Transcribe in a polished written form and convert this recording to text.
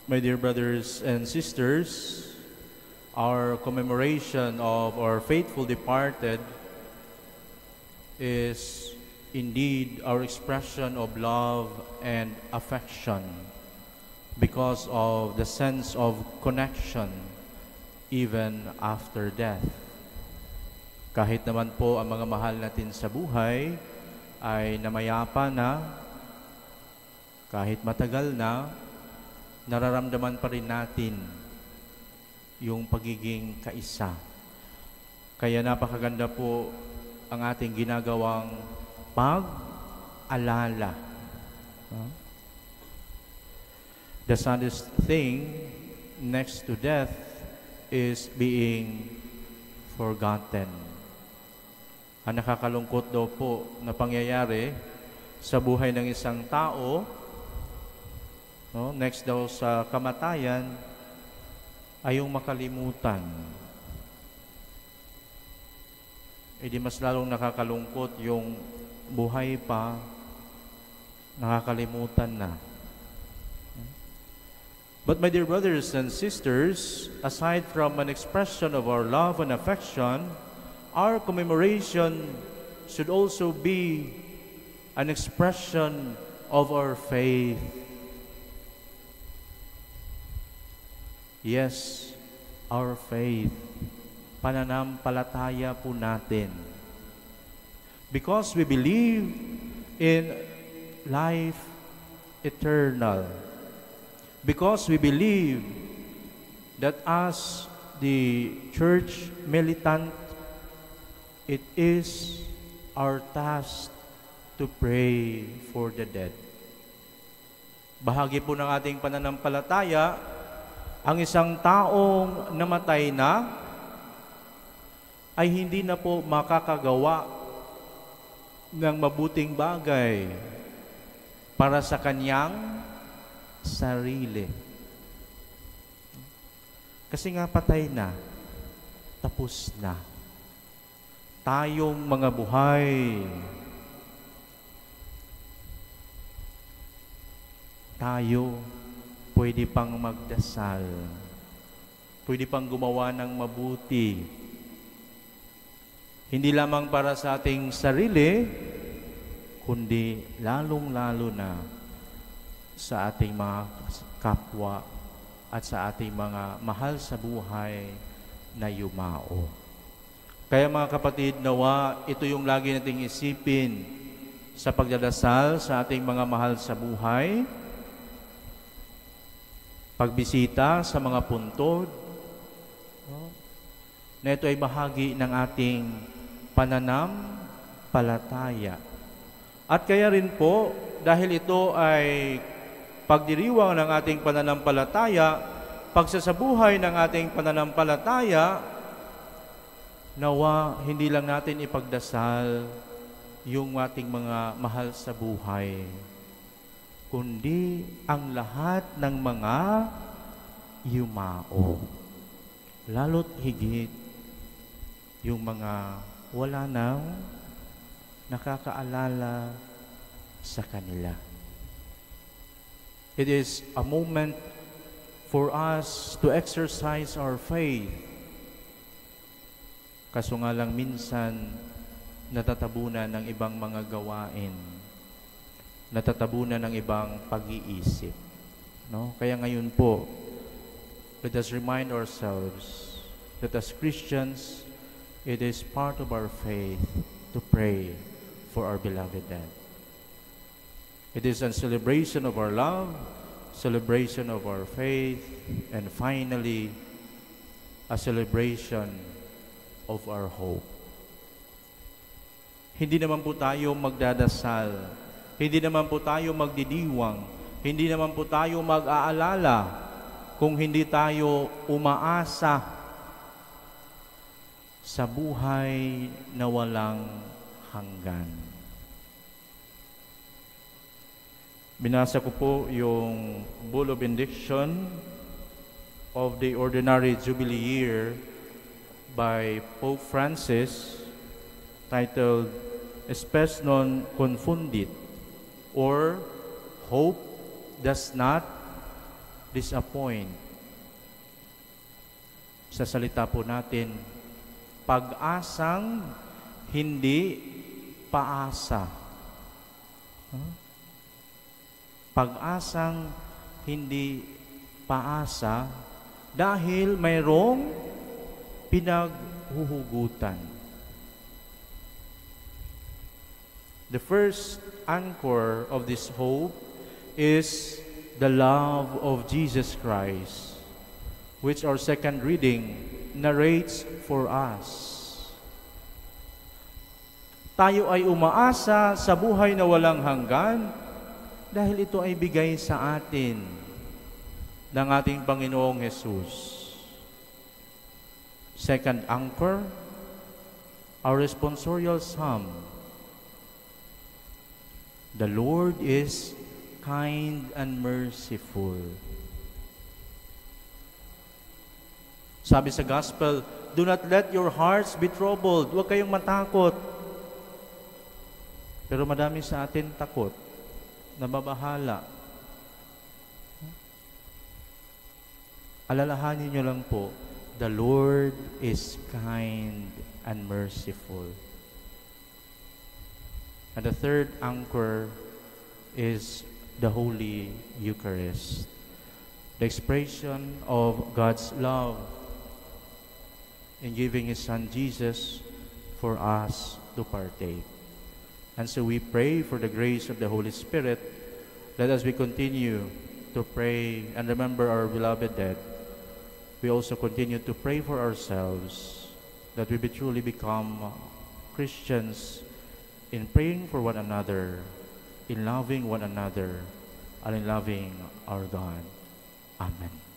My dear brothers and sisters, our commemoration of our faithful departed is indeed our expression of love and affection because of the sense of connection even after death. Kahit naman po ang mga mahal natin sa buhay ay namayapa na, kahit matagal na, nararamdaman pa rin natin yung pagiging kaisa. Kaya napakaganda po ang ating ginagawang pag-alala. The saddest thing next to death is being forgotten. Ang nakakalungkot daw po na pangyayari sa buhay ng isang tao, next daw sa kamatayan, ay yung makalimutan. E di mas lalong nakakalungkot yung buhay pa, nakakalimutan na. But my dear brothers and sisters, aside from an expression of our love and affection, our commemoration should also be an expression of our faith. Yes, our faith. Pananampalataya po natin. Because we believe in life eternal. Because we believe that as the church militant, it is our task to pray for the dead. Bahagi po ng ating pananampalataya, ang isang taong namatay na ay hindi na po makakagawa ng mabuting bagay para sa kanyang sarili. Kasi nga patay na, tapos na. Tayong mga buhay, tayo pwede pang magdasal, pwede pang gumawa ng mabuti. Hindi lamang para sa ating sarili, kundi lalong-lalo na sa ating mga kapwa at sa ating mga mahal sa buhay na yumao. Kaya mga kapatid, nawa ito yung lagi nating isipin sa pagdadasal sa ating mga mahal sa buhay, pagbisita sa mga puntod, na ito ay bahagi ng ating pananampalataya. At kaya rin po, dahil ito ay pagdiriwang ng ating pananampalataya, pagsasabuhay ng ating pananampalataya, nawa hindi lang natin ipagdasal yung ating mga mahal sa buhay, kundi ang lahat ng mga yumao. Lalo't higit yung mga wala nang nakakaalala sa kanila. It is a moment for us to exercise our faith. Kaso nga lang minsan natatabunan ng ibang mga gawain, natatabunan ng ibang pag-iisip. Kaya ngayon po, let us remind ourselves that as Christians, it is part of our faith to pray for our beloved dead. It is a celebration of our love, celebration of our faith, and finally, a celebration of our hope. Hindi naman po tayo magdadasal, hindi naman po tayo magdidiwang, hindi naman po tayo mag-aalala kung hindi tayo umaasa sa buhay na walang hanggan. Binasa ko po yung Bull of Benediction of the Ordinary Jubilee Year by Pope Francis, titled Spes non confundit, or Hope does not disappoint. Sa salita po natin, pag-asang hindi paasa. Pag-asang hindi paasa dahil mayroong pinaghuhugutan. The first anchor of this hope is the love of Jesus Christ, which our second reading narrates for us. Tayo ay umaasa sa buhay na walang hanggan dahil ito ay bigay sa atin ng ating Panginoong Jesus. Second anchor, our responsorial psalm. The Lord is kind and merciful. Sabi sa gospel, do not let your hearts be troubled. Huwag kayong matakot. Pero madami sa atin takot, nababahala. Alalahanin niyo lang po, the Lord is kind and merciful. And the third anchor is the Holy Eucharist, the expression of God's love in giving His Son Jesus for us to partake. And so we pray for the grace of the Holy Spirit that as we continue to pray and remember our beloved dead, we also continue to pray for ourselves that we truly become Christians in praying for one another, in loving one another, and in loving our God. Amen.